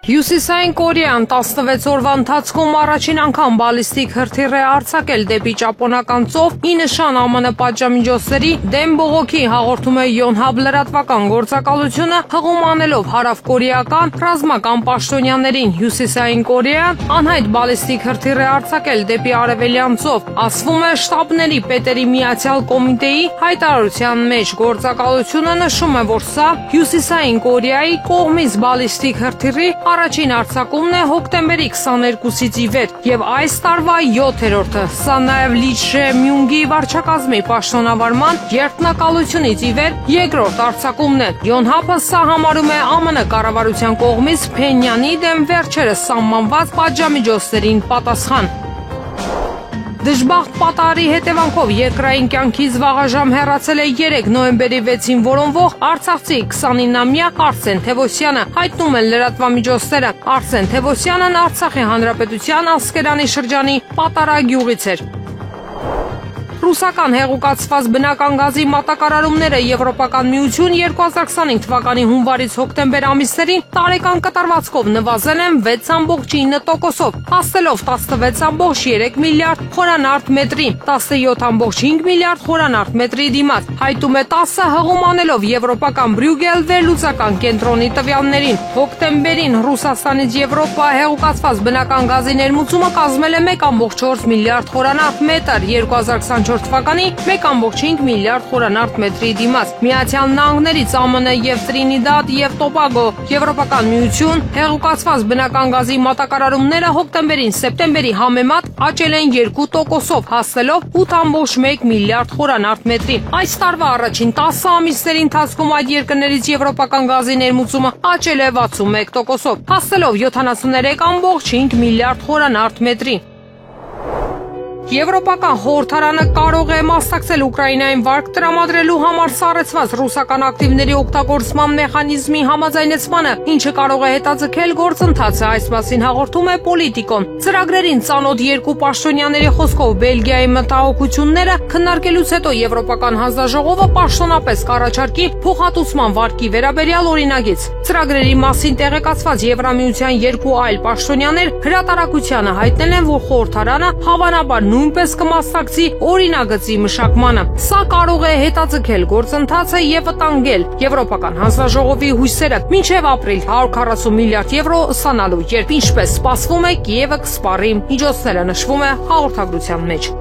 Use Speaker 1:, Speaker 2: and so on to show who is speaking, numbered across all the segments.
Speaker 1: Հյուսիսային Կորեան 16 օրվա ընթացքում առաջին անգամ բալիստիկ հրթիռ է արձակել դեպի ճապոնական ծով՝ ի նշան ԱՄՆ պատժամիջոցների դեմ բողոքի, հաղորդում է Yonhap լրատվական գործակալությունը, հղում անելով հարավկորեական ռազմական պաշտոնյաներին։ Հյուսիսային Կորեան անհայտ բալիստիկ հրթիռ է արձակել դեպի արևելյան ծով, ասվում է շտաբների պետերի միացյալ կոմիտեի հայտարարության մեջ։ Գործակալությունը նշում է, որ սա Հյուսիսային Կորեայի կողմից բալիստիկ հրթիռի առաջին արձակումն է հոկտեմբերի 22-ից ի վեր եւ այս տարվա 7-րդը։ Սա նաեւ Լի Չե-մյունգի վարչակազմի պաշտոնավարման երթնակալությունից ի վեր երկրորդ արձակումն է։ Yonhap-ը սա համարում է ԱՄՆ կառավարության կողմից Փենյանի դեմ վերջերս սահմանված պատժամիջոցներին պատասխան։ Դժբախտ պատահարի հետևանքով երկրային կյանքից վաղաժամ հեռացել է 3 նոյեմբերի 6-ին որոնվող արցախցի 29-ամյա Արսեն Թևոսյանը, հայտնում են լրատվամիջոցները։ Արսեն Թևոսյանն Արցախի Հանրապետության Ասկերանի շրջանի Պատարագ գյուղից էր։ Ռուսական հեղուկացված բնական գազի մատակարարումները Եվրոպական միություն 2025 թվականի հունվարից հոկտեմբեր ամիսներին տարեկան կտրվածքով նվազել են 6.9%-ով, հասնելով 16.3 միլիարդ խորանարդ մետրի, 17.5 միլիարդ խորանարդ մետրի դիմաց, հայտում է ՏԱՍՍ-ը հղում անելով Եվրոպական Բրյուգել վերլուծական կենտրոնի տվյալներին։ Հոկտեմբերին Ռուսաստանից Եվրոպա հեղուկացված բնական գազի ներմուծումը կազմել է 1.4 միլիարդ խորանարդ մետր, 2024 թվականի 1.5 միլիարդ խորանարդ մետրի դիմաց։ Միացյալ Նահանգներից ԱՄՆ եւ Տրինիդադ եւ Տոբագո Եվրոպական միություն հեղուկացված բնական գազի մատակարարումները հոկտեմբերին սեպտեմբերի համեմատ աճել են 2%-ով, հասնելով 8.1 միլիարդ խորանարդ մետրի։ Այս տարվա առաջին 10 ամիսների ընթացքում այդ երկրներից եվրոպական գազի ներմուծումը աճել է 61%-ով, հասնելով 73.5 միլիարդ խորանարդ մետրի։ Եվրոպական խորհրդարանը կարող է մասնակցել Ուկրաինային վարկ տրամադրելու համար սառեցված ռուսական ակտիվների օգտագործման մեխանիզմի համաձայնեցմանը, ինչը կարող է հետաձգել գործընթացը, այս մասին հաղորդում է Պոլիտիկոն։ Ծրագրերին ծանոթ երկու պաշտոնյաների խոսքով Բելգիայի մտահոգությունները քննարկելուց հետո Եվրոպական հանձնաժողովը պաշտոնապես կառաջարկի փոխհատուցման վարկի վերաբերյալ օրինագիծ։ Ծրագրերի մասին տեղեկացված Եվրամիության երկու այլ պաշտոնյաներ հրատարակությանը հայտնել են, որ խորհրդարանը հավանաբար նույնպես կմասնակցի օրինագծի մշակմանը։ Սա կարող է հետաձգել գործընթացը եւ վտանգել Եվրոպական հանձնաժողովի հույսերը մինչեւ ապրիլ 140 միլիարդ եվրո ստանալու, երբ ինչպես սպասվում է Կիևը կսպառի միջոցները, նշվում է հաղորդագրության մեջ։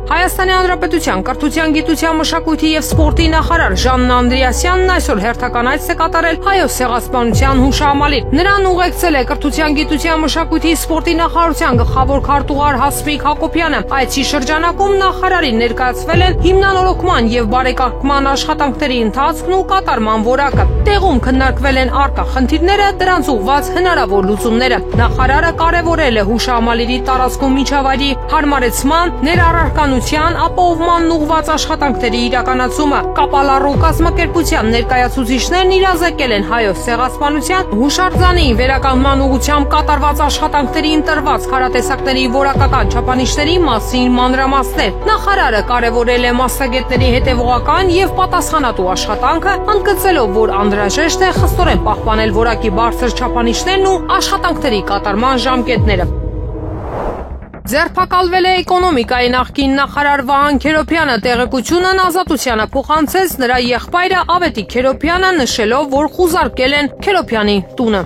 Speaker 1: Հայաստանի Հանրապետության կրթության, գիտության, մշակույթի եւ սպորտի նախարար Ժաննա Անդրեասյանն այսօր հերթական այց է կատարել Հայոց ցեղասպանության հուշահամալիր։ Նրան ուղեկցել է կրթության, գիտության, մշակույթի, սպորտի նախարարության գլխավոր քարտուղար Հասմիկ Հակոբյանը։ Այցի շրջանակում նախարարին ներկայացվել են հիմնանորոգման եւ բարեկարգման աշխատանքների ընթացքն ու կատարման որակը։ Տեղում քննարկվել են առկա խնդիրները, դրանց ուղղված հնարավոր լուծումները։ Նախարարը կարևորել է հուշահամալիրի տարածքում միջավայրի հարմարեցման, ներառականության ապահովմանն ուղղված աշխատանքների իրականացումը։ Կապալառու կազմակերպության ներկայացուցիչներն իրազեկել են Հայոց ցեղասպանության հուշարձանի վերականգնման ուղղությամբ կատարված աշխատանքների ընտրված քարատեսակների որակական չափանիշների մասին մանրամասներ։ Նախարարը կարևորել է մասնագետների հետևողական եւ պատասխանատու աշխատանքը, ընդգծելով, որ անհրաժեշտ է խստորեն պահպանել որակի բարձր չափանիշներն ու աշխատանքների կատարման ժամկետները։ Ձերբակալվել է էկոնոմիկայի նախկին նախարար Վահան Քերոբյանը, տեղեկությունն Ազատությանը փոխանցեց նրա եղբայրը Ավետիք Քերոբյանը, նշելով, որ խուզարկել են Քերոբյանի տունը։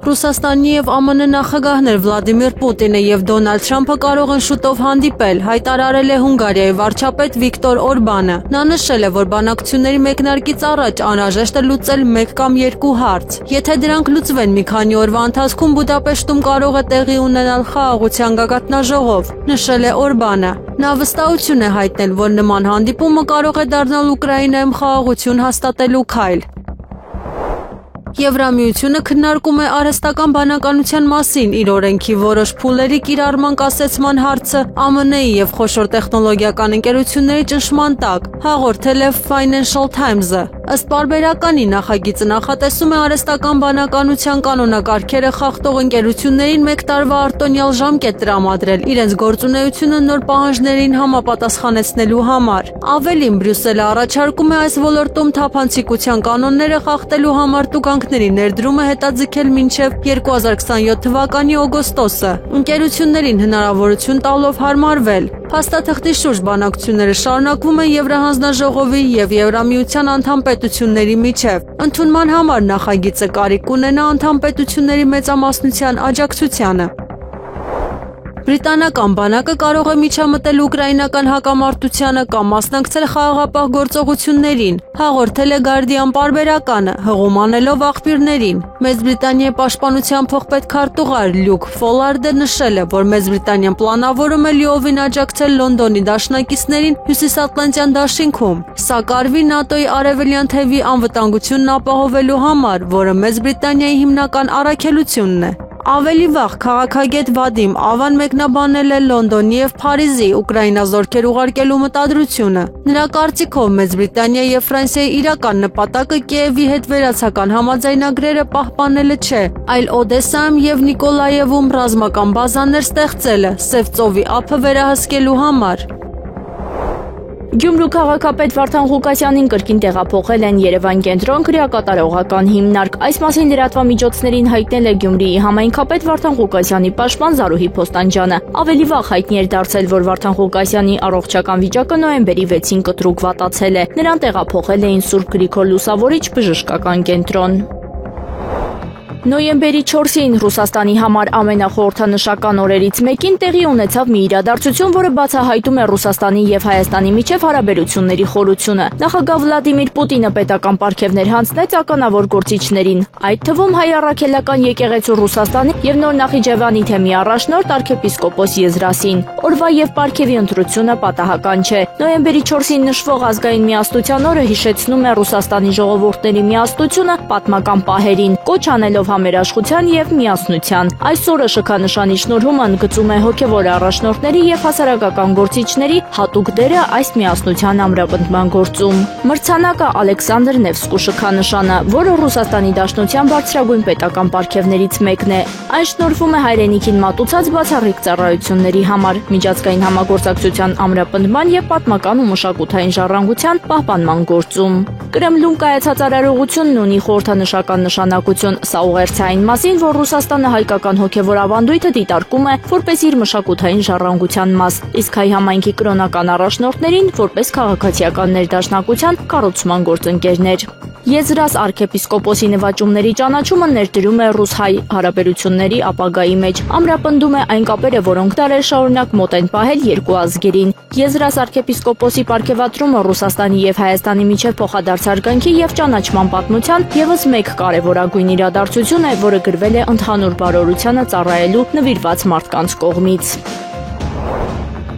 Speaker 2: Ռուսաստանի եւ ԱՄՆ նախագահներ Վլադիմիր Պուտինը եւ Դոնալդ Թրամփը կարող են շուտով հանդիպել, հայտարարել է Հունգարիայի վարչապետ Վիկտոր Օրբանը։ Նա նշել է, որ բանակցությունների մեկնարկից առաջ անհրաժեշտ է լուծել 1 կամ 2 հարց։ Եթե դրանք լուծվեն մի քանի օրվա ընթացքում, Բուդապեշտում կարող է տեղի ունենալ խաղաղության գագաթնաժողով, նշել է Օրբանը։ Նա վստահություն է հայտնել, որ նման հանդիպումը կարող է դառնալ Ուկրաինայում խաղաղություն հաստատելու քայլ։ Եվրամիությունը քննարկում է արհեստական բանականության մասին իր օրենքի որոշ փուլերի կիրառման կասեցման հարցը ԱՄՆ-ի եւ խոշոր տեխնոլոգիական ընկերությունների ճնշման տակ, հաղորդել է Financial Times-ը։ Ըստ պարբերականի նախագիծը նախատեսում է արհեստական բանականության կանոնակարգերը խախտող ընկերություններին 1 տարվա արտոնյալ ժամկետ տրամադրել իրենց գործունեությունը նոր պահանջներին համապատասխանեցնելու համար։ Ավելին, Բրյուսելը առաջարկում է այս ոլորտում թափանցիկության կանոնները խախտելու համար տուգանք ապրանքների ներդրումը հետաձգել մինչև 2027 թվականի օգոստոսը, ընկերություններին հնարավորություն տալով հարմարվել։ Փաստաթղթի շուրջ բանակցությունները շարունակվում են Եվրահանձնաժողովի և Եվրամիության անդամ պետությունների միջև։ Ընդունման համար նախագիծը կարիք կունենա անդամ պետությունների մեծամասնության աջակցությանը։ Բրիտանական բանակը կարող է միջամտել ուկրաինական հակամարտությանը կամ մասնակցել խաղաղապահ գործողություններին, հաղորդել է Guardian պարբերականը, հղում անելով աղբյուրներին։ Մեծ Բրիտանիայի պաշտպանության փոխպետքարտուղար Լյուկ Ֆոլարդը նշել է, որ Մեծ Բրիտանիան պլանավորում է լիովին աջակցել Լոնդոնի դաշնակիցներին Հյուսիսատլանտյան դաշինքում։ Սա կարվի ՆԱՏՕ-ի արևելյան թևի անվտանգությունն ապահովելու համար, որը Մեծ Բրիտանիայի հիմնական առաքելությունն է։ Ավելի վաղ քաղաքագետ Վադիմ Ավան մեկնաբանել է Լոնդոնի և Փարիզի Ուկրաինա զորքեր ուղարկելու մտադրությունը։ Նրա կարծիքով Մեծ Բրիտանիայի և Ֆրանսիայի իրական նպատակը Կիևի հետ վերացական համաձայնագրերը պահպանելը չէ, այլ Օդեսայում և Նիկոլաևում ռազմական բազաներ ստեղծելը՝ Սև ծովի ափը վերահսկելու համար։
Speaker 3: Գյումրու քաղաքապետ Վարդան Ղուկասյանին կրկին տեղափոխել են Երևան կենտրոն քրեակատարողական հիմնարկ։ Այս մասին լրատվամիջոցներին հայտնել է Գյումրիի համայնքապետ Վարդան Ղուկասյանի պաշտպան Զարուհի Փոստանջյանը։ Ավելի վաղ հայտնի էր դարձել, որ Վարդան Ղուկասյանի առողջական վիճակը նոյեմբերի 6-ին կտրուկ վատացել է։ Նրան տեղափոխել էին Սուրբ Գրիգոր Լուսավորիչ բժշկական կենտրոն։ Նոյեմբերի 4-ին Ռուսաստանի համար ամենախորհրդանշական օրերից մեկին տեղի ունեցավ մի իրադարձություն, որը բացահայտում է Ռուսաստանի և Հայաստանի միջև հարաբերությունների խորությունը։ Նախագահ Վլադիմիր Պուտինը պետական պարգևներ հանձնեց ականավոր գործիչներին, այդ թվում հայ առաքելական եկեղեցու Ռուսաստանի և Նոր Նախիջևանի թեմի առաջնորդ arczepiskopos Եզրասին։ Օրվա և պարգևի ընտրությունը պատահական չէ։ Նոյեմբերի 4-ին նշվող ազգային միասնության օրը հիշեցնում է Ռուսաստանի ժողովուրդների միասնությունը պատմական պահերին, կոչ անելով համերաշխության և միասնության։ Այսօրը շքանշանի շնորհում ընդգծում է հոգևոր առաջնորդների և հասարակական գործիչների հատուկ դերը այս միասնության ամրապնդման գործում։ Մրցանակը Ալեքսանդր Նևսկու շքանշանը, որը Ռուսաստանի Դաշնության բարձրագույն պետական պարգևներից մեկն է։ Այն շնորհվում է հայրենիքին մատուցած բացառիկ ծառայությունների համար, միջազգային համագործակցության ամրապնդման և պատմական ու մշակութային ժառանգության պահպանման գործում։ Կրեմլում կայացած արարողությունն ունի խորհրդանշական նշանակություն։ Սա ուղերձ է այն մասին, որ Ռուսաստանը հայկական հոգևոր ավանդույթը դիտարկում է որպես իր մշակութային ժառանգության մաս, իսկ հայ համայնքի կրոնական առաջնորդներին որպես քաղաքացիական ներդաշնակության կառուցման գործընկերներ։ Եզրաս arczepiskoposi նվաճումների ճանաչումը ներդրում է ռուս-հայ հարաբերությունների ապագայի մեջ, ամրապնդում է այն կապերը, որոնք դարեր շարունակ մոտ են պահել երկու ազգերին։ Եզրաս arczepiskoposi պարգևատրումը Ռուսաստանի և Հայաստանի միջև փոխադարձ հարգանքի և ճանաչման պատմության ևս մեկ կարևորագույն իրադարձություն է, որը գրվել է ընդհանուր բարօրությանը ծառայելու նվիրված մարդկանց կողմից։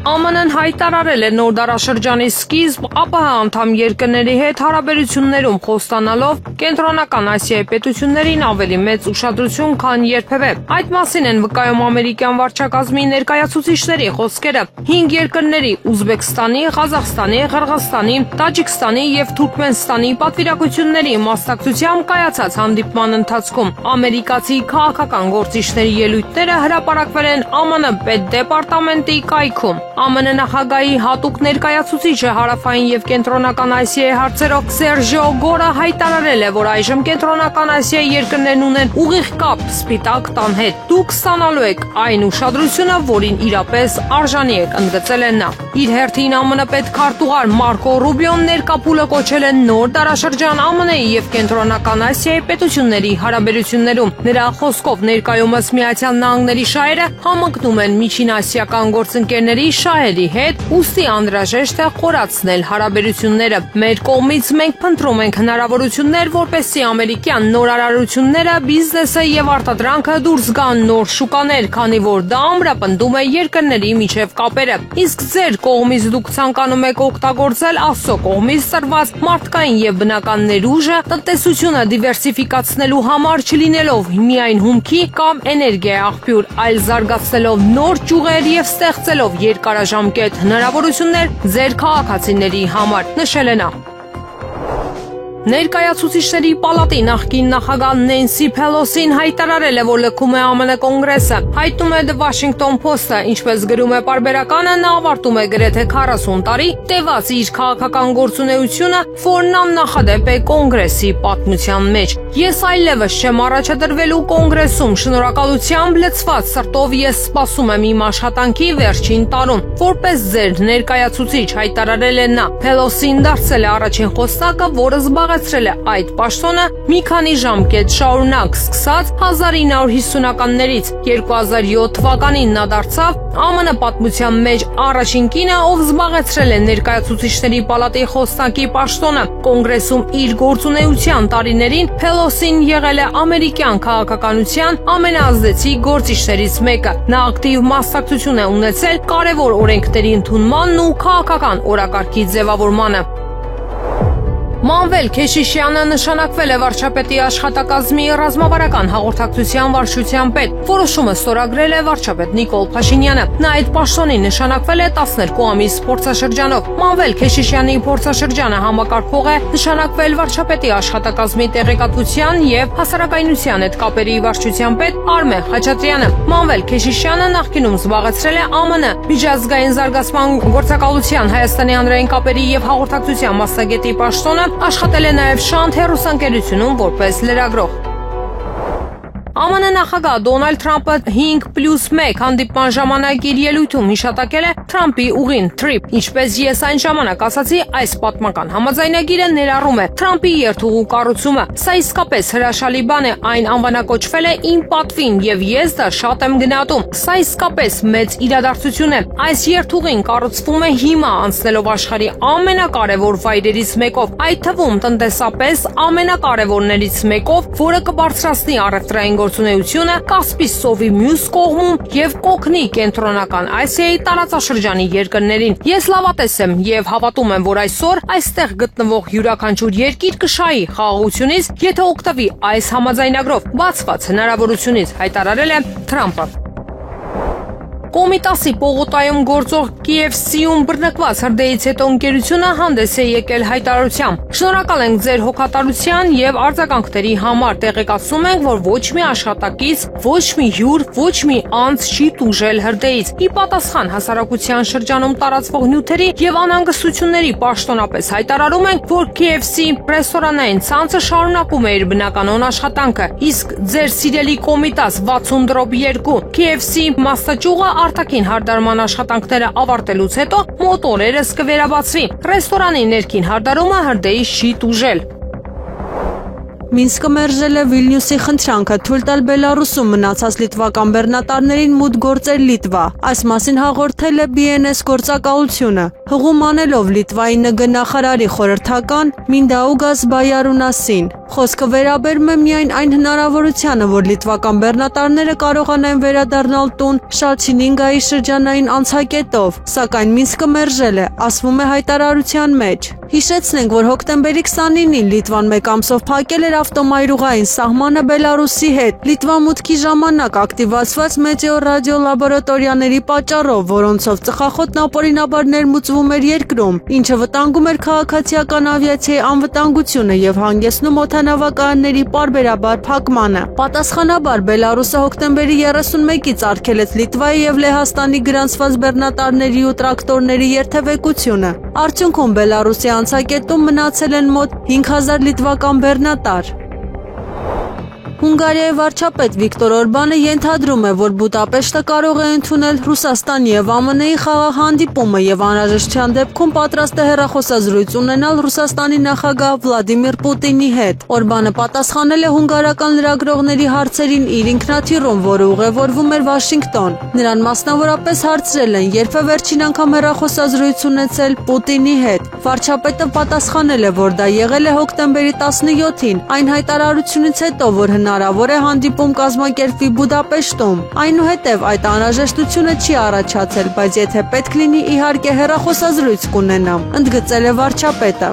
Speaker 1: ԱՄՆ-ն հայտարարել է նոր դարաշրջանի սկիզբ ԱՊՀ անդամ երկրների հետ հարաբերություններում խոստանալով Կենտրոնական Ասիայի պետություններին ավելի մեծ ուշադրություն, քան երբևէ։ Այդ մասին են վկայում ամերիկյան վարչակազմի ներկայացուցիչների խոսքերը 5 երկրների՝ Ուզբեկստանի, Ղազախստանի, Ղրղызստանի, Տաջիկստանի և Թուրքմենստանի պատվիրակությունների մասնակցությամբ կայացած հանդիպման ընթացքում։ Ամերիկացի քաղաքական գործիչների ելույթները հրապարակվել են ԱՄՆ պետդեպարտամենտի կայքում։ ԱՄՆ նախագահի հատուկ ներկայացուցիչը հարավային և կենտրոնական Ասիայի հարցերով Սերջիո Գորը հայտարարել է, որ այժմ կենտրոնական Ասիայի երկրներն ունեն ուղիղ կապ Սպիտակ տան հետ։ Դուք ստանալու եք այն ուշադրությունը, որին իրապես արժանի եք, ընդգծել է նա։ Իր հերթին ԱՄՆ պետքարտուղար Մարկո Ռուբիոն ներկապուլը կոչել է նոր դարաշրջան ԱՄՆ-ի և կենտրոնական Ասիայի պետությունների հարաբերություններում։ Նրա խոսքով ներկայումս Միացյալ Նահանգների շահերը համընկնում են միջինասիական գործընկերների շահերի հետ, ուստի անհրաժեշտ է խորացնել հարաբերությունները։ Մեր կողմից մենք փնտրում ենք հնարավորություններ, որպեսզի ամերիկյան նորարարությունները, բիզնեսը և արտադրանքը դուրս գան նոր շուկաներ, քանի որ դա ամրապնդում է երկրների միջև կապերը։ Իսկ ձեր կողմից դուք ցանկանում եք օգտագործել Աստծո կողմից տրված մարդկային և բնական ներուժը տնտեսությունը դիվերսիֆիկացնելու համար, չլինելով միայն հումքի կամ էներգիայի աղբյուր, այլ զարգացնելով նոր ճյուղեր և ստեղծելով երկարաժամկետ հնարավորություններ ձեր քաղաքացիների համար, նշել է նա։ Ներկայացուցիչների պալատի նախկին նախագահ Նենսի Փելոսին հայտարարել է, որ լքում է ԱՄՆ կոնգրեսը։ Հայտնում է The Washington Post-ը, ինչպես գրում է պարբերականը, նա ավարտում է գրեթե 40 տարի տևած իր քաղաքական գործունեությունը, որն աննախադեպ է կոնգրեսի պատմության մեջ։ Ես այլևս չեմ առաջադրվելու կոնգրեսում, շնորհակալությամբ լցված սրտով ես սպասում եմ իմ աշխատանքի վերջին տարում, որպես ձեր ներկայացուցիչ, հայտարարել է նա։ Փելոսին դարձել է առաջին խոսնակը, որը զբաղեցրել է այդ պաշտոնը մի քանի ժամկետ շարունակ, սկսած 1950-ականներից։ 2007 թվականին նա դարձավ ԱՄՆ պատմության մեջ առաջին կինը, ով զբաղեցրել է ներկայացուցիչների պալատի խոսնակի պաշտոնը։ Կոնգրեսում իր գործունեության տարիներին Փելոսին եղել է ամերիկյան քաղաքականության ամենաազդեցիկ գործիչներից մեկը։ Նա ակտիվ մասնակցություն է ունեցել կարևոր օրենքների ընդունմանն ու քաղաքական օրակարգի ձևավորմանը։ Մանվել Քեշիշյանը նշանակվել է վարչապետի աշխատակազմի ռազմավարական հաղորդակցության վարչության պետ։ Որոշումը ստորագրել է վարչապետ Նիկոլ Փաշինյանը։ Նա այդ պաշտոնին նշանակվել է 12 ամիս փորձաշրջանով։ Մանվել Քեշիշյանի փորձաշրջանը համակարգող է նշանակվել վարչապետի աշխատակազմի տեղեկատվության եւ հասարակայնության հետ կապերի վարչության պետ Արմեն Խաչատրյանը։ Մանվել Քեշիշյանը նախկինում զբաղեցրել է ԱՄՆ միջազգային զարգացման գործակալության Հայաստանի հանրային կապերի եւ հաղորդակցության մասնագետի պաշտոնը, աշխատել է նաև Շանթ հեռուստաընկերությունում որպես լրագրող։ ԱՄՆ նախագահ Դոնալդ Թրամփը 5+1 հանդիպման ժամանակ իր ելույթում հիշատակել է Թրամփի ուղին Trip, ինչպես ես այն ժամանակ ասացի, այս պատմական համաձայնագիրը ներառում է Թրամփի երթուղու կառուցումը։ Սա իսկապես հրաշալի բան է, այն անվանակոչվել է իմ պատվին եւ ես դա շատ եմ գնահատում։ Սա իսկապես մեծ իրադարձություն է։ Այս երթուղին կառուցվում է հիմա, անցնելով աշխարհի ամենակարևոր վայրերից մեկով, այդ թվում տնտեսապես ամենակարևորներից մեկով, որը կբարձրացնի առևտրային գործունեությունը Կասպից ծովի մյուս կողմում եւ կօգնի կենտրոնական Ասիայի տարածաշրջանի երկրներին։ Ես լավատես եմ եւ հավատում եմ, որ այսօր այստեղ գտնվող յուրաքանչյուր երկիր կշահի խաղաղությունից, եթե օգտվի այս համաձայնագրով բացված հնարավորությունից, հայտարարել է Թրամփը։ Կոմիտասի պողոտայում գործող KFC-ում բռնկված հրդեհից հետո ընկերությունը հանդես է եկել հայտարարությամբ։ Շնորհակալ ենք ձեր հոգատարության եւ արձագանքների համար, տեղեկացնում ենք, որ ոչ մի աշխատակից, ոչ մի հյուր, ոչ մի անձ չի տուժել հրդեհից։ Ի պատասխան հասարակության շրջանում տարածվող նյութերի եւ անհանգստությունների պաշտոնապես հայտարարում ենք, որ KFC ռեստորանային ցանցը շարունակում է իր բնականոն աշխատանքը, իսկ ձեր սիրելի Կոմիտաս 60/2 KFC մասնաճյուղը արտաքին հարդարման աշխատանքները ավարտելուց հետո մոտ օրերս կվերաբացվի։ Ռեստորանի ներքին հարդարումը հրդեհից չի տուժել։
Speaker 2: Մինսկը մերժել է Վիլնյուսի խնդրանքը թույլ տալ Բելարուսում մնացած լիտվական բեռնատարներին մուտք գործել Լիտվա։ Այս մասին հաղորդել է BNS գործակալությունը։ Հղում անելով Լիտվայի ՆԳ նախարարի խորհրդական Մինդաուգաս Բայարունասին։ Խոսքը վերաբերում է միայն այն հնարավորությանը, որ լիտվական բեռնատարները կարողանային վերադառնալ տուն Շալչինինգայի շրջանային անցակետով, սակայն Մինսկը մերժել է, ասվում է հայտարարության մեջ։ Հիշեցնենք, որ հոկտեմբերի 29-ին Լիտվան մեկ ամսով փակել էր ավտոմայրուղային սահմանը Բելարուսի հետ։ Լիտվա մուտքի ժամանակ ակտիվացված մետեոր ռադիո լաբորատորիաների պատճառով, որոնցով ծխախոտն ապօրինաբար ներմուծվում էր երկրում, ինչը վտանգում էր քաղաքացիական ավիացիայի անվտանգությունը եւ հանգեցնում օդանավակայանների պարբերաբար փակմանը։ Պատասխանաբար Բելարուսը հոկտեմբերի 31-ից արգելեց Լիտվայի եւ Լեհաստանի գրանցված բեռնատարների ու տրակտորների երթևեկությունը։ Արդյունքում Բելարուսի անցակետում մնացել են մոտ 5000 լիտվական բեռնատար։ Հունգարիայի վարչապետ Վիկտոր Օրբանը ենթադրում է, որ Բուդապեշտը կարող է ընդունել Ռուսաստանի եւ ԱՄՆ-ի խաղաղ հանդիպումը եւ անհրաժեշտության դեպքում պատրաստ է հեռախոսազրույց ունենալ Ռուսաստանի նախագահ Վլադիմիր Պուտինի հետ։ Օրբանը պատասխանել է հունգարական լրագրողների հարցերին իր ինքնաթիռում, որը ուղևորվում էր Վաշինգտոն։ Նրան մասնավորապես հարցրել են, երբ է վերջին անգամ հեռախոսազրույց ունեցել Պուտինի հետ։ Վարչապետը պատասխանել է, որ դա եղել է հոկտեմբերի 17-ին, այն հայտարարությունից հետո, որ հնարավոր է հանդիպում կազմակերպվի Բուդապեշտում։ Այնուհետև այդ անհրաժեշտությունը չի առաջացել, բայց եթե պետք լինի, իհարկե հեռախոսազրույց կունենամ, ընդգծել է վարչապետը։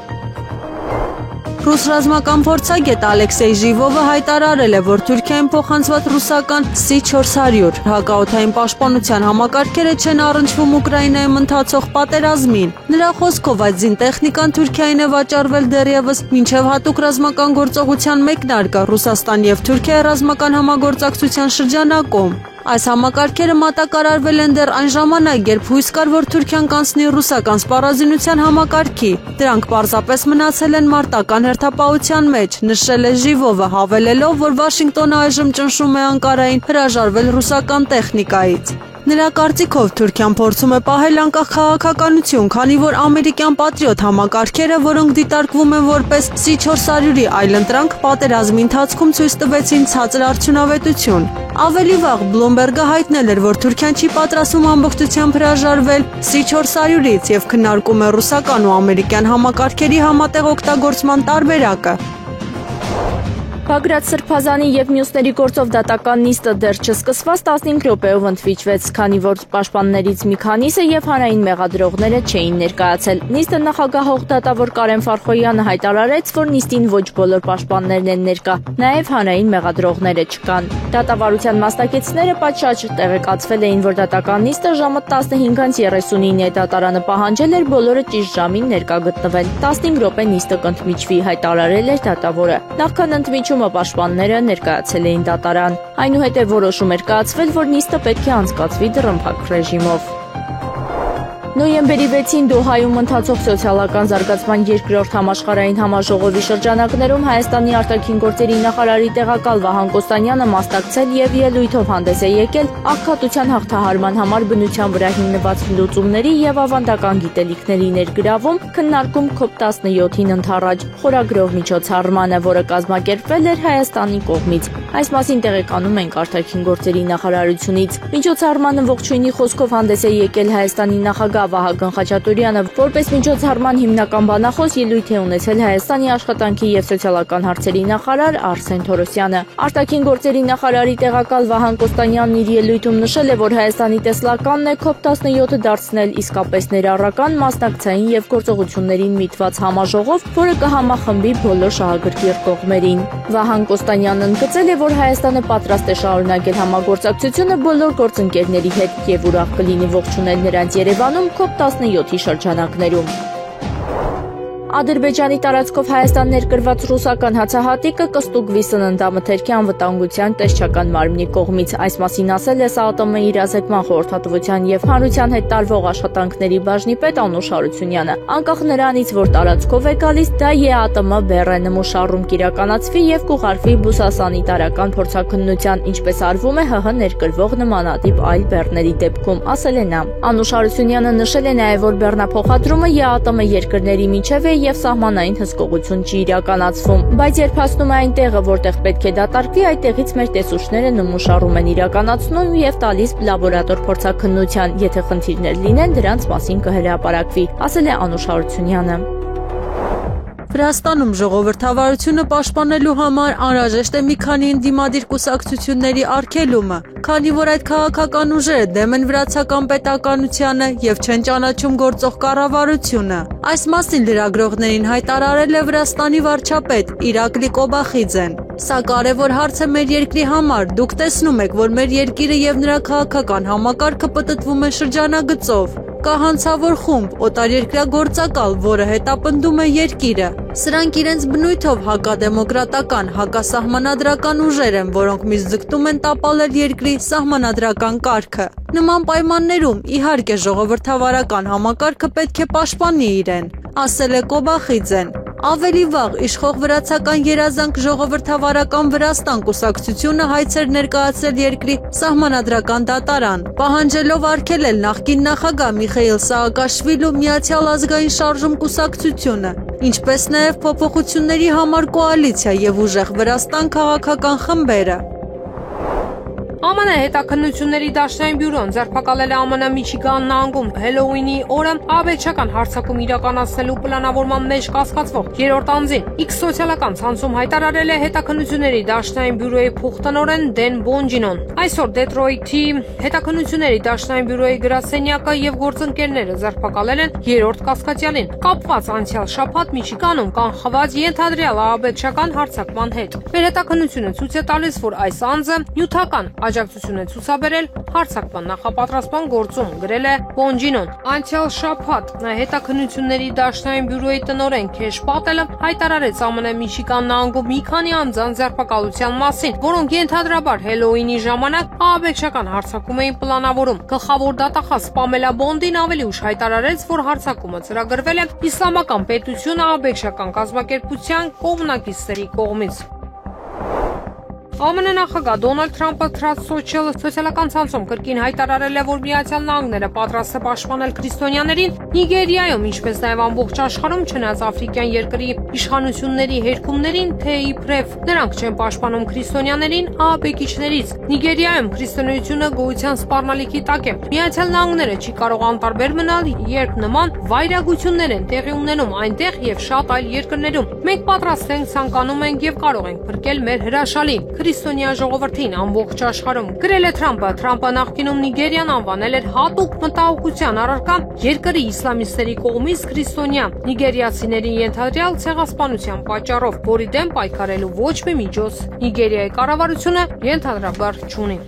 Speaker 2: Ռուս ռազմական փորձագետ Ալեքսեյ Ժիվովը հայտարարել է, որ Թուրքիային փոխանցված ռուսական C-400 հակաօդային պաշտպանության համակարգերը չեն առնչվում Ուկրաինայում ընթացող պատերազմին։ Նրա խոսքով այդ զինտեխնիկան Թուրքիային է վաճառվել դեռևս մինչև հատուկ ռազմական գործողության մեկնարկը Ռուսաստան եւ Թուրքիայի ռազմական համագործակցության շրջանակում։ Այս համակարգերը մատակարարվել են դեռ այն ժամանակ, երբ հույս կար, որ Թուրքիան կանցնի ռուսական սպառազինության համակարգի։ Դրանք պարզապես մնացել են մարտական հերթապահության մեջ, նշել է Ժիվովը, հավելելով, որ Վաշինգտոնը այժմ ճնշում է Անկարային հրաժարվել ռուսական տեխնիկայից։ Նրա կարծիքով Թուրքիան փորձում է պահել անկախ քաղաքականություն, քանի որ ամերիկյան Պատրիոտ համակարգերը, որոնք դիտարկվում են որպես C-400-ի այլընտրանք, պատերազմի ընթացքում ցույց տվեցին ցածր արդյունավետություն։ Ավելի վաղ Բլումբերգը հայտնել էր, որ Թուրքիան չի պատրաստվում ամբողջությամբ հրաժարվել C-400-ից եւ քննարկում է ռուսական ու ամերիկյան համակարգերի համատեղ օգտագործման տարբերակը։
Speaker 3: Բագրատ Սրբազանի եւ մյուսների գործով դատական նիստը դեռ չսկսված 15 րոպեով ընդվիճվեց, քանի որ պաշտպաններից մի քանիսը եւ հանրային մեղադրողները չէին ներկայացել։ Նիստը նախագահող դատավոր Կարեն Ֆարխոյանը հայտարարեց, որ նիստին ոչ բոլոր պաշտպաններն են ներկա, նաեւ հանրային մեղադրողները չկան։ Դատավարության մասնակիցները պատշաճ տեղեկացվել էին, որ դատական նիստը ժամը 15:39-ին է, դատարանը պահանջել էր բոլորը ճիշտ ժամին ներկա գտնվել։ 15 րոպե նիստը կընդմիջվի, հայտարարել էր դատավորը։ Նախքան ընդմիջումը պաշտպանները ներկայացել էին դատարան։ Այնուհետև որոշում էր կայացվել, որ նիստը պետք է անցկացվի դռնփակ ռեժիմով։ Նոյեմբերի 6-ին Դոհայում ընթացող սոցիալական զարգացման երկրորդ համաշխարհային համաժողովի շրջանակներում Հայաստանի արտաքին գործերի նախարարի տեղակալ Վահան Կոստանյանը մասնակցել եւ ելույթով հանդես է եկել աղքատության հաղթահարման համար բնության վրա հիմնված լուծումների եւ ավանդական գիտելիքների ներգրավում քննարկում COP17-ին ընդառաջ խորագրով միջոցառմանը, որը կազմակերպվել էր Հայաստանի կողմից։ Այս մասին տեղեկանում ենք արտաքին գործերի նախարարությունից։ Միջոցառմանը ողջույնի խոսքով հանդես է եկել Հայաստանի նախագահ Վահագն Խաչատուրյանը, որպես միջոցառման հիմնական բանախոս ելույթ է ունեցել Հայաստանի աշխատանքի եւ սոցիալական հարցերի նախարար Արսեն Թորոսյանը։ Արտաքին գործերի նախարարի տեղակալ Վահան Կոստանյանն իր ելույթում նշել է, որ Հայաստանի տեսլականն է COP17-ը դարձնել իսկապես ներառական, մասնակցային եւ գործողություններին միտված համաժողով, որը կհամախմբի բոլոր շահագրգիռ կողմերին։ Վահան Կոստանյանն ընդգծել է, որ Հայաստանը պատրաստ է շարունակել համագործակցությունը բոլոր գործընկերների հետ եւ ուրախ կլինի ողջունել նրանց Երևանում COP17-ի շրջանակներում։ Ադրբեջանի տարածքով Հայաստան ներկրված ռուսական հացահատիկը կստուգվի սննդամթերքի անվտանգության տեսչական մարմնի կողմից։ Այս մասին ասել է ՍԱՏՄ իրազեկման խորհրդատվության եւ հանրության հետ տարվող աշխատանքների բաժնի պետ Անուշ Հարությունյանը։ Անկախ նրանից, որ տարածքով է գալիս, դա ԵԱՏՄ բեռ է նմուշառում կիրականացվի եւ կուղարկվի բուսասանիտարական փորձաքննության, ինչպես արվում է ՀՀ ներկրվող նմանատիպ այլ բեռների դեպքում, ասել է նա։ Անուշ Հարությունյանը նշել է նաեւ, որ բեռնափոխադրումը ԵԱՏՄ երկրների միջև է եւ սահմանային հսկողություն չի իրականացվում, բայց երբ հասնում է այն տեղը, որտեղ պետք է դատարկվի, այդտեղից մեր տեսուչները նմուշառում են իրականացնում եւ տալիս լաբորատոր փորձաքննության, եթե խնդիրներ լինեն, դրանց մասին կհրապարակվի, ասել է Անուշ Հարությունյանը։
Speaker 2: Վրաստանում ժողովրդավարությունը պաշտպանելու համար անհրաժեշտ է մի քանի ընդդիմադիր կուսակցությունների արգելումը, քանի որ այդ քաղաքական ուժերը դեմ են վրացական պետականությանը եւ չեն ճանաչում գործող կառավարությունը։ Այս մասին լրագրողներին հայտարարել է Վրաստանի վարչապետ Իրակլի Կոբախիձեն։ Սա կարևոր հարց է մեր երկրի համար։ Դուք տեսնում եք, որ մեր երկիրը եւ նրա քաղաքական համակարգը պտտվում է շրջանագծով։ Կա հանցավոր խումբ, օտարերկրյա գործակալ, որը հետապնդում է երկիրը։ Սրանք իրենց բնույթով հակադեմոկրատական, հակասահմանադրական ուժեր են, որոնք միշտ ձգտում են տապալել երկրի սահմանադրական կարգը։ Նման պայմաններում, իհարկե, ժողովրդավարական համակարգը պետք է պաշտպանի իրեն, ասել է Կոբախիձեն։ Ավելի վաղ իշխող վրացական երազանք ժողովրդավարական Վրաստան կուսակցությունը հայց էր ներկայացել երկրի սահմանադրական դատարան, պահանջելով արգելել նախկին նախագահ Միխեիլ Սաակաշվիլու Միացյալ ազգային շարժում կուսակցությունը, ինչպես նաև փոփոխությունների համար կոալիցիա եւ ուժեղ Վրաստան քաղաքական խմբերը։
Speaker 1: ԱՄՆ հետաքննությունների դաշնային բյուրոն ձերբակալել է ԱՄՆ Միչիգան նահանգում Հելոուինի օրը աբեկչական հարձակում իրականացնելու պլանավորման մեջ կասկածվող երրորդ անձին։ X սոցիալական ցանցում հայտարարել է հետաքննությունների դաշնային բյուրոյի փոխտնօրեն Դեն Բոնջինոն։ Այսօր Դեթրոյթի հետաքննությունների դաշնային բյուրոյի գրասենյակը եւ գործընկերները ձերբակալել են երրորդ կասկածյալին, կապված անցյալ շաբաթ Միչիգանում կանխված ենթադրյալ աբեկչական հարձակման հետ։ Մեր հետաքննությունը ցույց է տալիս, որ այս անձը նյութական աջակցություն է ցուցաբերել հարձակման նախապատրաստման գործում, գրել է Բոնջինոն։ Անցյալ շաբաթ հետաքննությունների դաշնային բյուրոյի տնօրեն Քեշ Պատելը հայտարարեց ԱՄՆ Միչիգան նահանգում մի քանի անձանց ձերբակալության մասին, որոնք ենթադրաբար Հելոուինի ժամանակ աբեկչական հարձակում էին պլանավորում։ Գլխավոր դատախազ Պամելա Բոնդին ավելի ուշ հայտարարեց, որ հարձակումը ծրագրվել է Իսլամական պետությունը աբեկչական կազմակերպության կողմնակիցների կողմից։ ԱՄՆ նախագահ Դոնալդ Թրամփը Truth Social սոցիալական ցանցում կրկին հայտարարել է, որ Միացյալ Նահանգները պատրաստ է պաշտպանել քրիստոնյաներին Նիգերիայում, ինչպես նաև ամբողջ աշխարհում, չնայած աֆրիկյան երկրի իշխանությունների հերքումներին, թե իբրև նրանք չեն պաշտպանում քրիստոնյաներին ահաբեկիչներից։ Նիգերիայում քրիստոնեությունը գոյության սպառնալիքի տակ է։ Միացյալ Նահանգները չի կարող անտարբեր մնալ, երբ նման վայրագություններ են տեղի ունենում այնտեղ եւ շատ այլ երկրներում։ Մենք պատրաստ ենք, ցանկանում ենք եւ կարող ենք փրկել մեր հրաշալի քրիստոնյա ժողովրդին ամբողջ աշխարհում, գրել է Թրամփը։ Թրամփը նախկինում Նիգերիան անվանել էր հատուկ մտահոգության առարկա երկրի իսլամիստների կողմից քրիստոնյա նիգերիացիների ենթադրյալ ցեղասպանության պատճառով, որի դեմ պայքարելու ոչ մի միջոց Նիգերիայի կառավարությունը ենթադրաբար չունի։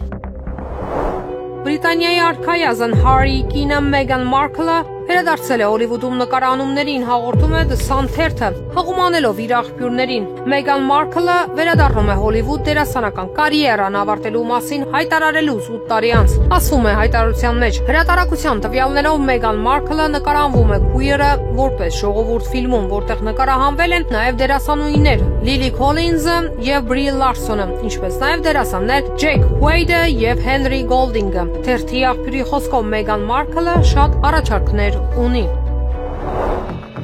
Speaker 1: Բրիտանիայի արքայազն Հարի կինը Մեգան Մարքլը վերադարձել է Հոլիվուդում նկարահանումներին, հաղորդում է The Sun թերթը, հղումանելով իր աղբյուրներին։ Մեգան Մարքլը վերադառնում է Հոլիվուդ դերասանական կարիերան ավարտելու մասին հայտարարելուց 8 տարի անց։ Ասվում է հայտարարության մեջ. հրատարակության տվյալներով Մեգան Մարքլը նկարահանվում է քույրը որպես ժողովուրդ ֆիլմում, որտեղ նկարահանվել են նաև դերասանուհիներ Լիլի Քոլինզը եւ Բրի Լարսոնը, ինչպես նաև դերասաններ Ջեք Հուեյդը եւ Հենրի Գոլդինգը։ Թերթի աղբյուրի խոսքով Մեգան Մարքլը շատ առաջարկներ ունի։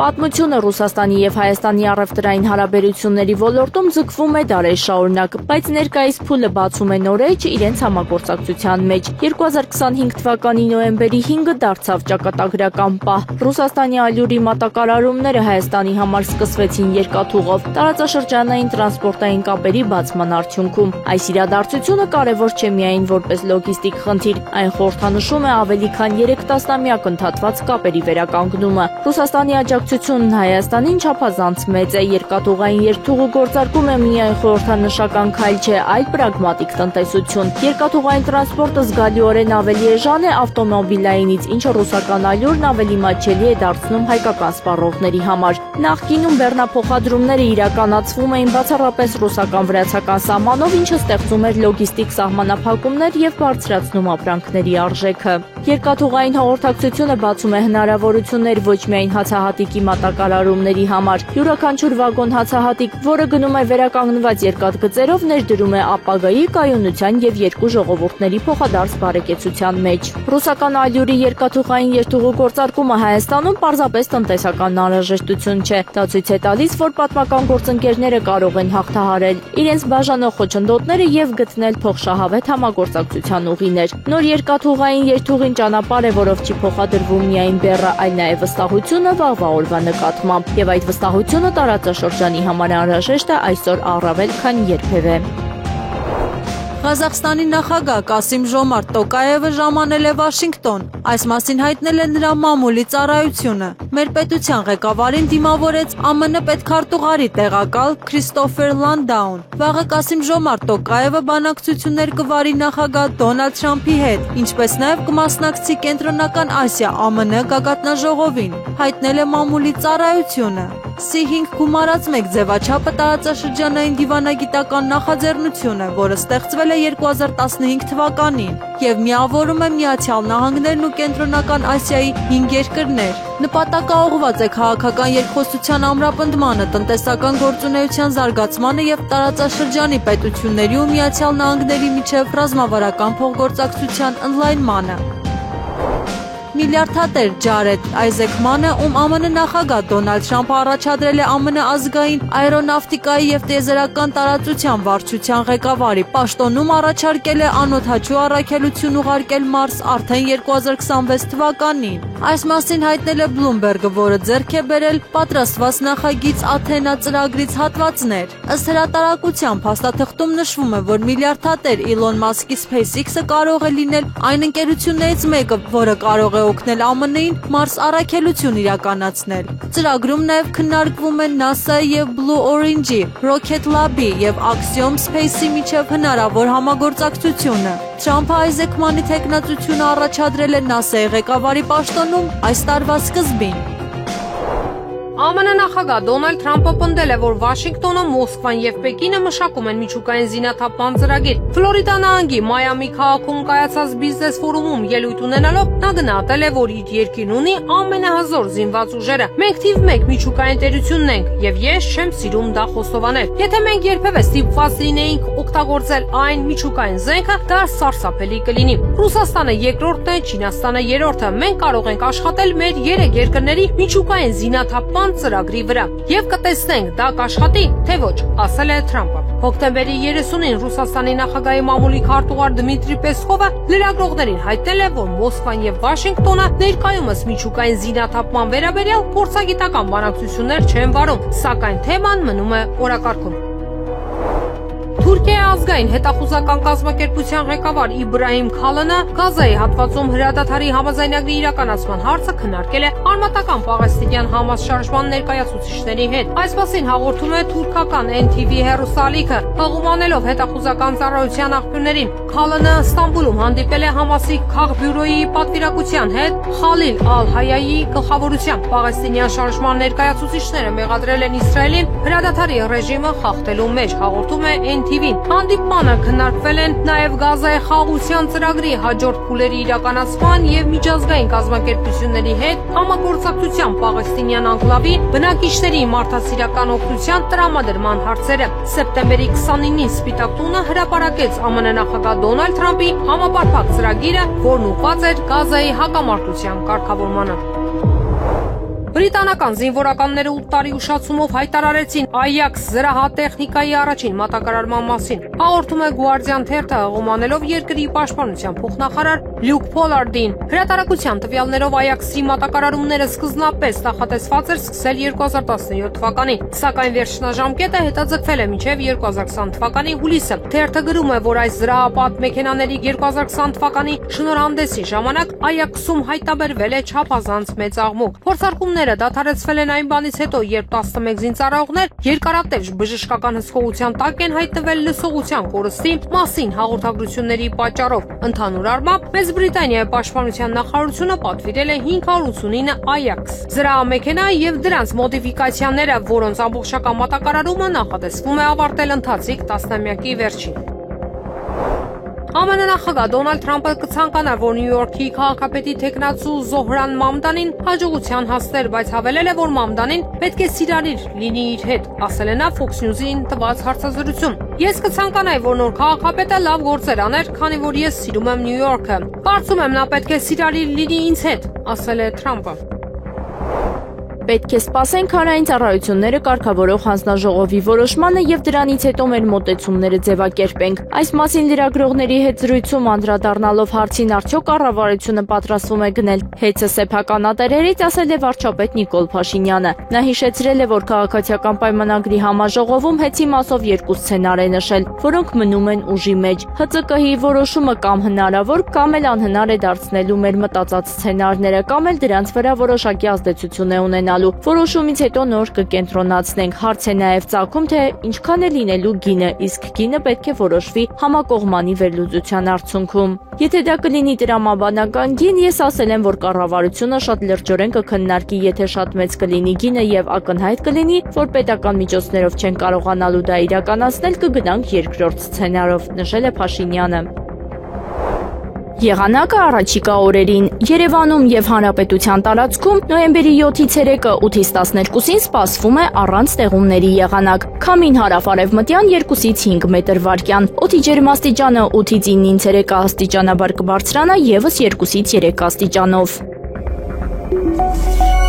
Speaker 3: Պատմությունը Ռուսաստանի եւ Հայաստանի առևտրային հարաբերությունների ոլորտում ձգվում է դարեր շարունակ, բայց ներկայիս փուլը բացում է նոր էջ իրենց համագործակցության մեջ։ 2025 թվականի նոյեմբերի 5-ը դարձավ ճակատագրական պահ։ Ռուսաստանի ալյուրի մատակարարումները Հայաստանի համար սկսվեցին երկաթուղով, տարածաշրջանային տրանսպորտային կապերի բացման արդյունքում։ Այս իրադարձությունը կարևոր չէ միայն որպես լոգիստիկ խնդիր, այն խորհրդանշում է ավելի քան 3 տասնամյակ ընդհատված կապերի վերականգնումը։ Ռուսաստանի աջակցությունն Հայաստանին չափազանց մեծ է, երկաթուղային երթուղը գործարկում է միայն խորհրդանշական քայլ չէ, այլ պրագմատիկ տնտեսություն։ Երկաթուղային տրանսպորտը զգալիորեն ավելի էժան է ավտոմոբիլայինից, ինչը ռուսական ալյուրն ավելի մատչելի է դարձնում հայկական սպառողների համար։ Նախկինում բեռնափոխադրումները իրականացվում էին բացառապես ռուսական-վրացական սահմանով, ինչը ստեղծում էր լոգիստիկ սահմանափակումներ եւ բարձրացնում ապրանքների արժեքը։ Երկաթուղային հաղորդակցությունը բացում է հնարավորություններ ոչ միայն հացահատիկի մատակարարումների համար։ Յուրաքանչյուր վագոն հացահատիկ, որը գնում է վերականգնված երկաթգծերով, ներդրում է ապագայի կայունության եւ երկու ժողովուրդների փոխադարձ բարեկեցության մեջ։ Ռուսական ալյուրի երկաթուղային երթուղու գործարկումը Հայաստանում պարզապես տնտեսական անհրաժեշտություն չէ։ Դա ցույց է տալիս, որ պատմական գործընկերները կարող են հաղթահարել իրենց բաժանող խոչընդոտները եւ գտնել փոխշահավետ համագործակցության ուղիներ։ Նոր երկաթուղային երթուղին ճանապարհ է, որով չի փոխադրվում միայն բեռը, այլ նաեւ վստահությունը վաղվա օրվա նկատմամբ, եւ այդ վստահությունը տարածաշրջանի համար անհրաժեշտ է այսօր առավել քան երբևէ։
Speaker 2: Ղազախստանի նախագահ Կասիմ-Ժոմարտ Տոկաևը ժամանել է Վաշինգտոն։ Այս մասին հայտնել է նրա մամուլի ծառայությունը։ Մեր պետության ղեկավարին դիմավորեց ԱՄՆ պետքարտուղարի տեղակալ Քրիստոֆեր Լանդաուն։ Վաղը Կասիմ-Ժոմարտ Տոկաևը բանակցություններ կվարի նախագահ Դոնալդ Թրամփի հետ, ինչպես նաև կմասնակցի Կենտրոնական Ասիա ԱՄՆ գագաթնաժողովին, հայտնել է մամուլի ծառայությունը։ C5 գումարած 1 ձևաչափը տարածաշրջանային դիվանագիտական նախաձեռնություն է, որը ստեղծվել է 2015 թվականին եւ միավորում է Միացյալ Նահանգներն ու Կենտրոնական Ասիայի 5 երկրներ։ Նպատակաուղղված է քաղաքական երկխոսության ամրապնդմանը, տնտեսական գործունեության զարգացմանը եւ տարածաշրջանի պետությունների ու Միացյալ Նահանգների միջև ռազմավարական փոխգործակցության ընդլայնմանը։ միլիարդատեր Ջարեդ Այզեկմանը, ում ԱՄՆ նախագահ Դոնալդ Թրամփը առաջադրել է ԱՄՆ ազգային աերոնավտիկայի եւ տիեզերական տարածության վարչության ղեկավարի պաշտոնում, առաջարկել է անօդաչու առաքելություն ուղարկել Մարս արդեն 2026 թվականին։ Այս մասին հայտնել է Bloomberg-ը, որը ձեռք է բերել պատրաստված նախագիծ Աթենա ծրագրից հատվածներ։ Ըստ հրատարակության փաստաթղթում նշվում է, որ միլիարդատեր Իլոն Մասկի SpaceX-ը կարող է լինել այն ընկերություններից մեկը, որը կարող է օգնել ԱՄՆ-ին Մարս առաքելություն իրականացնել։ Ծրագրում նաև քննարկվում է NASA-ի եւ Blue Origin-ի, Rocket Lab-ի եւ Axiom Space-ի միջև հնարավոր համագործակցությունը։ Թրամփը Այզեկմանի թեկնածությունը առաջադրել է NASA-ի ղեկավարի պաշտոնում այս տարվա սկզբին։
Speaker 1: ԱՄՆ նախագահ Դոնալդ Թրամփը պնդել է, որ Վաշինգտոնը, Մոսկվան եւ Պեկինը մշակում են միջուկային զինաթափման ծրագիր։ Ֆլորիդա նահանգի Մայամի քաղաքում կայացած բիզնես ֆորումում ելույթ ունենալով նա գնահատել է, որ իր երկիրն ունի ամենահզոր զինված ուժերը։ Մենք թիվ 1 միջուկային տերությունն ենք եւ ես չեմ սիրում դա խոստովանել։ Եթե մենք երբևէ ստիպված լինեինք օգտագործել այն միջուկային զենքը, դա սարսափելի կլինի։ Ռուսաստանը երկրորդն է, Չինաստանը երրորդը։ Մենք կարող ենք աշխատել մեր 3 երկրների միջուկային զինաթափման ծրագրի վրա եւ կտեսնենք դա կաշխատի, թե ոչ, ասել է Թրամփը։ Հոկտեմբերի 30-ին Ռուսաստանի նախագահի մամուլի քարտուղար Դմիտրի Պեսկովը լրագրողներին հայտնել է, որ Մոսկվան եւ Վաշինգտոնը ներկայումս միջուկային զինաթափման վերաբերյալ փորձագիտական բանակցություններ չեն վարում, սակայն թեման մնում է օրակարգում։ Թուրքիայի ազգային հետախուզական կազմակերպության ղեկավար Իբրահիմ Քալանը Գազայի հատվածում հրադադարի համաձայնագրի իրականացման հարցը քննարկել է արմատական պաղեստինյան Համաս շարժման ներկայացուցիչների հետ։ Այս մասին հաղորդում է թուրքական NTV հեռուստալիքը, հղումանելով հետախուզական ծառայության աղբյուրներին։ Քալանը Ստամբուլում հանդիպել է Համասի քաղբյուրոյի պատվիրակության հետ Խալիլ Ալ-Հայայի գլխավորությամբ։ Պաղեստինյան շարժման ներկայացուցիչները մեղադրել են Իսրայելին հրադադարի ռեժիմը խախտելու մեջ, հաղորդում է NTV-ն։ Հանդիպմանը քննարկվել են նաև Գազայի խաղաղության ծրագրի հաջորդ փուլերի իրականացման եւ միջազգային կազմակերպությունների հետ համագործակցության պաղեստինյան անկլավի բնակիչների մարդասիրական օգնության տրամադրման հարցերը։ Սեպտեմբերի 29-ին Սպիտակ տունը հրապարակեց ԱՄՆ նախագահ Դոնալդ Թրամփի համապարփակ ծրագիրը, որն ուղղված էր Գազայի հակամարտության կարգավորմանը։ Բրիտանական զինվորականները 8 տարի ուշացումով հայտարարեցին Ajax զրահատեխնիկայի առաջին մատակարարման մասին։ Հաղորդում է Guardian թերթը, հղումանելով երկրի պաշտպանության փոխնախարար Լյուկ Փոլարդին։ Հրատարակության տվյալներով Ajax-ի մատակարարումները սկզբնապես նախատեսված էր սկսել 2017 թվականին, սակայն վերջնաժամկետը հետաձգվել է մինչև 2020 թվականի հուլիսը։ Թերթը գրում է, որ այս զրահապատ մեքենաների 2020 թվականի շնորհանդեսի ժամանակ Ajax-ում հայտնաբերվել է չափազանց մեծ աղմուկ։ Փորձարկումները դադարեցվել են այն բանից հետո, երբ 11 զինծառայողներ երկարատև բժշկական հսկողության տակ են հայտնվել լսողության կորստի մասին հաղորդագրությունների պատճառով։ Ընդհանուր առմամբ, Մեծ Բրիտանիայի պաշտպանության նախարարությունը պատվիրել է 589 Ajax զրահամեքենա եւ դրանց մոդիֆիկացիաները, որոնց ամբողջական մատակարարումը նախատեսվում է ավարտել ընթացիկ տասնամյակի վերջին։ ԱՄՆ նախագահ Դոնալդ Թրամփը կցանկանա, որ Նյու Յորքի քաղաքապետի տեխնացու Զոհրան Մամդանին հաջողության հասներ, բայց հավելել է, որ Մամդանին պետք է սիրալիր լինի իր հետ, ասել է նա Fox News-ին տված հարցազրույցում։ Ես կցանկանայի, որ նոր քաղաքապետը լավ գործեր աներ, քանի որ ես սիրում եմ Նյու Յորքը։ Կարծում եմ նա պետք է սիրալիր լինի ինձ հետ, ասել է Թրամփը։
Speaker 3: Պետք է սպասենք հանրային ծառայությունները կարգավորող հանձնաժողովի որոշմանը եւ դրանից հետո մեր մոտեցումները ձևակերպենք։ Այս մասին լրագրողների հետ զրույցում անդրադառնալով հարցին արդյոք կառավարությունը պատրաստվում է գնել հեծը սեփականատերերից, ասել է վարչապետ Նիկոլ Փաշինյանը։ Նա հիշեցրել է, որ քաղաքացիական պայմանագրի համաժողովում հեծի մասով 2 սցենար է նշել, որոնք մնում են ուժի մեջ։ ՀԾԿ-ի որոշումը կամ հնարավոր, կամ էլ անհնար է դարձնելու մեր մտածած սցենարները, կամ էլ դրանց վրա որոշակի ազդեցություն է ունենալու։ Որոշումից հետո նոր կկենտրոնացնենք։ Հարց է նաև ծագում, թե ինչքան է լինելու գինը, իսկ գինը պետք է որոշվի համակողմանի վերլուծության արդյունքում։ Եթե դա կլինի տրամաբանական գին, ես ասել եմ, որ կառավարությունը շատ լրջորեն կքննարկի, եթե շատ մեծ կլինի գինը եւ ակնհայտ կլինի, որ պետական միջոցներով չեն կարողանալու դա իրականացնել, կգնանք երկրորդ սցենարով, նշել է Փաշինյանը։ Եղանակը առաջիկա օրերին Երևանում եւ հանրապետության տարածքում նոյեմբերի 7-ից 3-ը 8-ից 12-ին սպասվում է առանց տեղումների եղանակ։ Քամին հարավ-արևմտյան 2-ից 5 մետր վարկյան։ Օդի ջերմաստիճանը 8-ից 9-ից 3 աստիճանաբար կբարձրանա եւս 2-ից 3 աստիճանով։ է։